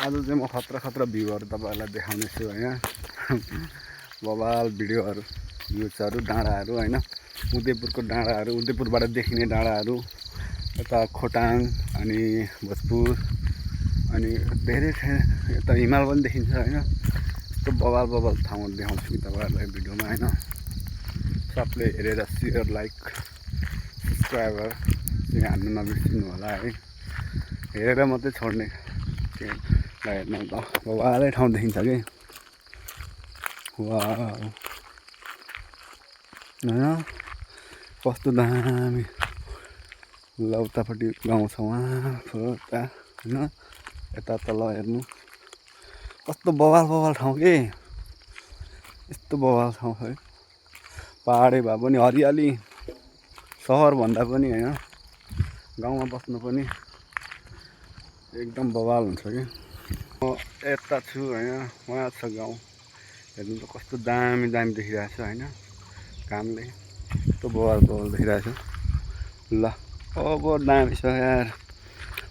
आज चाहिँ म खतरा खतरा भ्यूहरू तपाईँहरूलाई देखाउने छु होइन। बवाल भिडियोहरू, भ्यूजहरू, डाँडाहरू होइन, उदयपुरको डाँडाहरू, उदयपुरबाट देखिने डाँडाहरू, यता खोटाङ अनि भोजपुर अनि धेरै यता हिमाल पनि देखिन्छ होइन। यस्तो बवाल बवाल ठाउँहरू देखाउँछु कि तपाईँहरूलाई भिडियोमा होइन। सबले हेरेर सेयर, लाइक, सब्सक्राइबर चाहिँ हान्नु नबिर्सिनु होला है। हेरेर मात्रै छोड्ने हेर्नु त बवालै ठाउँ देखिन्छ कि वाह होइन, कस्तो दामी। ल उतापट्टि गाउँ छ उहाँ यता होइन, यता तल हेर्नु कस्तो बवाल बवाल ठाउँ के। यस्तो बवाल ठाउँ है, पाहाडै भए पनि हरियाली, सहरभन्दा पनि होइन गाउँमा बस्नु पनि एकदम बवाल हुन्छ कि। म यता छु होइन, उहाँ छ गाउँ, हेर्नु त कस्तो दामी दामी देखिरहेको छ होइन। कामले यस्तो बवाल बवाल देखिरहेको छ। ल अब दामी छ यार,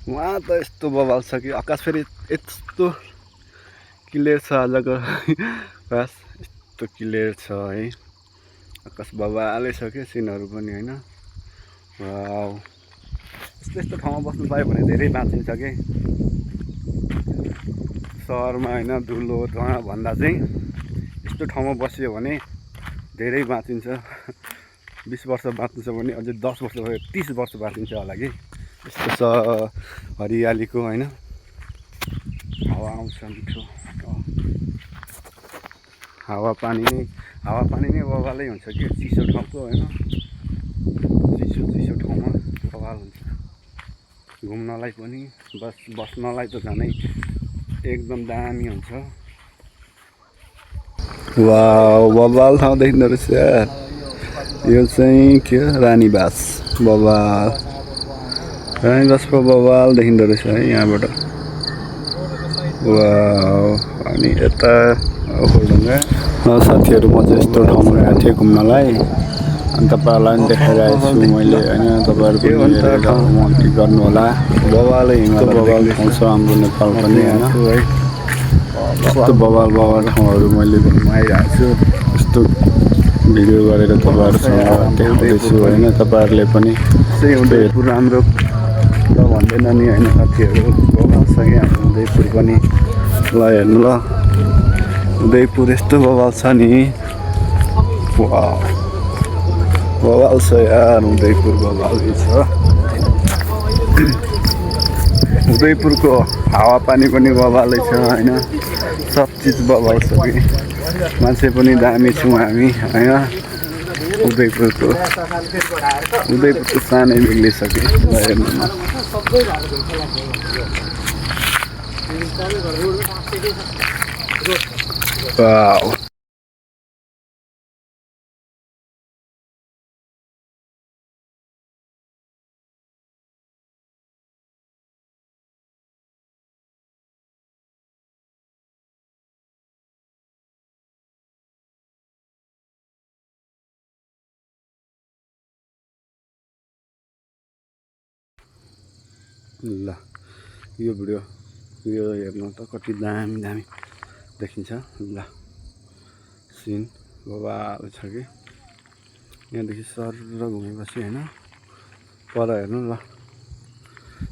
उहाँ त यस्तो बवाल छ कि आकाश फेरि यस्तो क्लियर छ आजको आकाश यस्तो क्लियर छ है। आकाश बवालै छ क्या, सिनहरू पनि होइन। वाउ, यस्तो यस्तो ठाउँमा बस्नु पायो भने धेरै बाँचिन्छ कि। सहरमा होइन धुलो धुवा भन्दा चाहिँ यस्तो ठाउँमा बसियो भने धेरै बाँचिन्छ। 20 वर्ष बाँच्नु छ भने अझै 10 वर्ष भयो, 30 वर्ष बाँचिन्छ होला कि। यस्तो छ हरियालीको होइन, हावा आउँछ मिठो, हावापानी नै बवालै हुन्छ कि। चिसो ठाउँको होइन, चिसो ठाउँमा बवाल हुन्छ। घुम्नलाई पनि बस्नलाई त झनै एकदम दामी हुन्छ। वाउ, बवाल ठाउँ देखिँदो रहेछ। यो चाहिँ के हो, रानीबास बवाल, रानीबासको बवाल देखिँदो रहेछ है यहाँबाट। वाउ, अनि यता ओखलढुङ्गा। साथीहरू म चाहिँ यस्तो ठाउँमा गएको थिएँ घुम्नलाई, अनि तपाईँहरूलाई पनि देखाइरहेको छु मैले होइन। तपाईँहरू पनि हेरेर गर्नु होला। बवालै हिमाल बवाल ठाउँ छ हाम्रो नेपाल पनि होइन। यस्तो बवाल बवाल ठाउँहरू मैले घुमाइरहेको छु, यस्तो भिडियो गरेर तपाईँहरूसँग देखाउँदैछु होइन। तपाईँहरूले पनि उदयपुर राम्रो त भन्दैन नि होइन साथीहरू, बवाल छ कि हाम्रो उदयपुर पनि। ल हेर्नु ल, उदयपुर यस्तो बवाल छ नि। वाउ, बवाल छ यार, उदयपुर बवालै छ। उदयपुरको हावापानी पनि बवालै छ होइन, सब चिज बवाल छ कि। मान्छे पनि दामी छौँ हामी होइन। उदयपुरको सानै बिग्लिसक्यो हेर्नु न। वाउ, ल यो भिडियो यो हेर्नु त कति दामी दामी देखिन्छ। ल सिन बवाल छ कि। यहाँदेखि सर घुमेपछि होइन पर हेर्नु ल,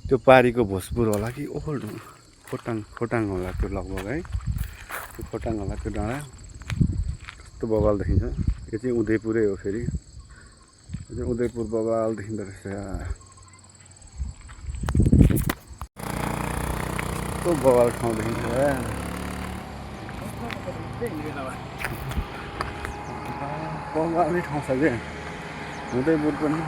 त्यो पारीको भोजपुर होला कि ओखलढुङ्गा खोटाङ होला त्यो लगभग है। त्यो खोटाङ होला त्यो डाँडा, कस्तो बवाल देखिन्छ। यो चाहिँ उदयपुरै हो फेरि, यो चाहिँ उदयपुर बवाल देखिँदो रहेछ। कस्तो बवाल ठाउँ देखिन्छ बवालै ठाउँ छ क्या उदयपुर पनि।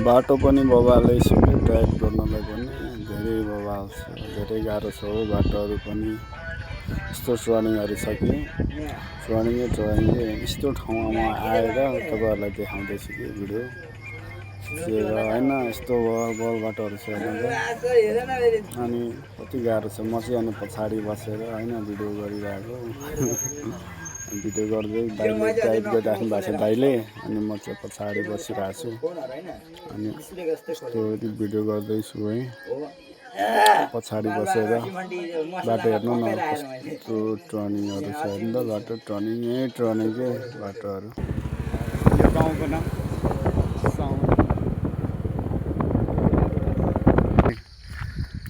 बाटो पनि बवालै छ, ड्राइभ गर्नलाई पनि धेरै बवाल छ, धेरै गाह्रो छ हो बाटोहरू पनि। यस्तो टर्निङहरू छ कि टर्निङै यस्तो ठाउँमा आएर तपाईँहरूलाई देखाउँदैछु कि भिडियो होइन यस्तो बल बाटोहरू छ अनि कति गाह्रो छ म चाहिँ अनि पछाडि बसेर होइन भिडियो गरिरहेको भिडियो गर्दै दाइले गाइड गरिराख्नु भएको छ दाइले अनि म चाहिँ पछाडि बसिरहेको छु अनि यस्तो भिडियो गर्दैछु है पछाडि बसेर बाटो हेर्नु न कस्तो टर्निङहरू छ हेर्नु त बाटो टर्निङकै बाटोहरू यो गाउँको नाम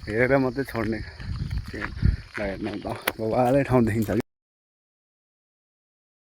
हेरेर मात्रै छोड्ने हेर्नु त बाबाले ठाउँ देखिन्छ।